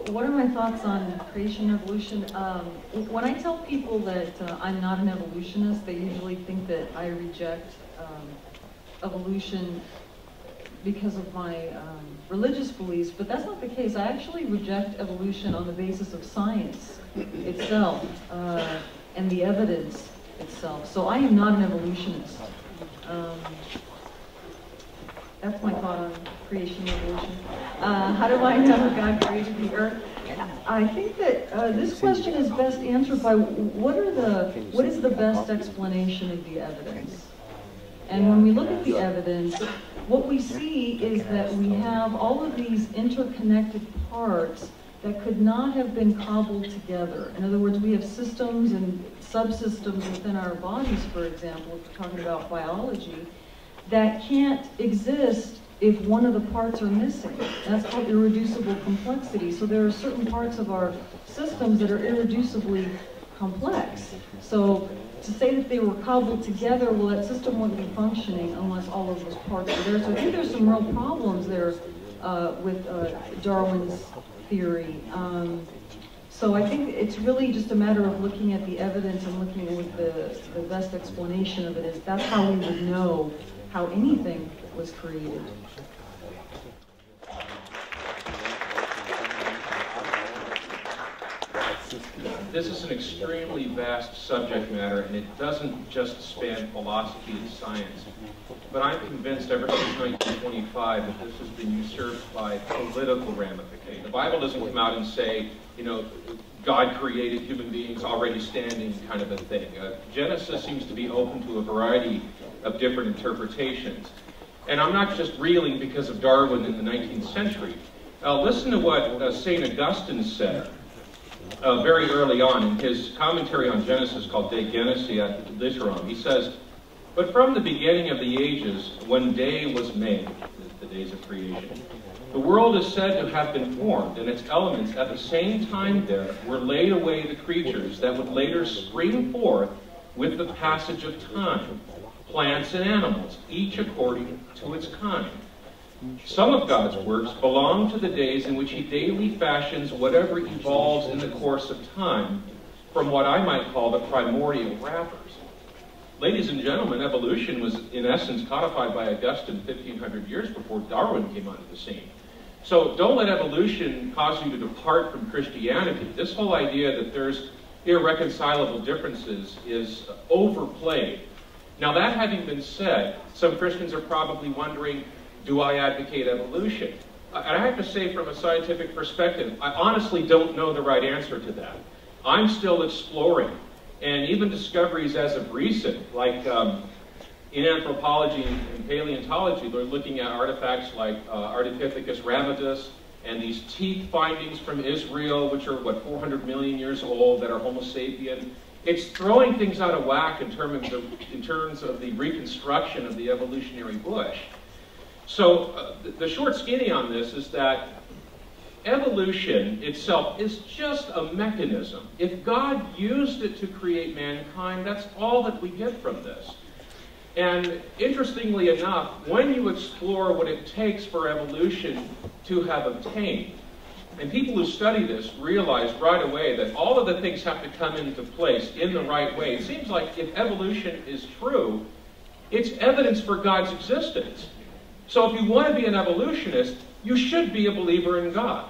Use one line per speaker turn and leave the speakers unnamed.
what are my thoughts on creation evolution? When I tell people that I'm not an evolutionist, they usually think that I reject evolution because of my religious beliefs, but that's not the case. I actually reject evolution on the basis of science itself and the evidence itself. So I am not an evolutionist. That's my thought on creation and evolution. How do I know God created the earth? I think that this question is best answered by what is the best explanation of the evidence? And when we look at the evidence, what we see is that we have all of these interconnected parts that could not have been cobbled together. In other words, we have systems and subsystems within our bodies, for example, if we're talking about biology, that can't exist if one of the parts are missing. That's called irreducible complexity. So there are certain parts of our systems that are irreducibly complex. So to say that they were cobbled together, well, that system wouldn't be functioning unless all of those parts were there. So I think there's some real problems there with Darwin's theory. So I think it's really just a matter of looking at the evidence and looking at what the best explanation of it is. That's how we would know how anything was created.
This is an extremely vast subject matter, and it doesn't just span philosophy and science. But I'm convinced ever since 1925 that this has been usurped by political ramifications. The Bible doesn't come out and say, God created human beings already standing kind of a thing. Genesis seems to be open to a variety of different interpretations. And I'm not just reeling because of Darwin in the 19th century. Listen to what St. Augustine said very early on in his commentary on Genesis called De Genesia Litterum. He says, "But from the beginning of the ages, when day was made," the days of creation, "the world is said to have been formed, and its elements at the same time there were laid away the creatures that would later spring forth with the passage of time, plants and animals, each according to its kind. Some of God's works belong to the days in which he daily fashions whatever evolves in the course of time from what I might call the primordial wrappers." Ladies and gentlemen, evolution was in essence codified by Augustine 1,500 years before Darwin came onto the scene. So don't let evolution cause you to depart from Christianity. This whole idea that there's irreconcilable differences is overplayed. Now, that having been said, some Christians are probably wondering, do I advocate evolution? And I have to say, from a scientific perspective, I honestly don't know the right answer to that. I'm still exploring. And even discoveries as of recent, like in anthropology and paleontology, they're looking at artifacts like Ardipithecus ramidus, and these teeth findings from Israel, which are, 400 million years old, that are Homo sapien. It's throwing things out of whack in terms of the reconstruction of the evolutionary bush. So the short skinny on this is that evolution itself is just a mechanism. If God used it to create mankind, that's all that we get from this. And interestingly enough, when you explore what it takes for evolution to have obtained, and people who study this realize right away that all of the things have to come into place in the right way. It seems like if evolution is true, it's evidence for God's existence. So if you want to be an evolutionist, you should be a believer in God.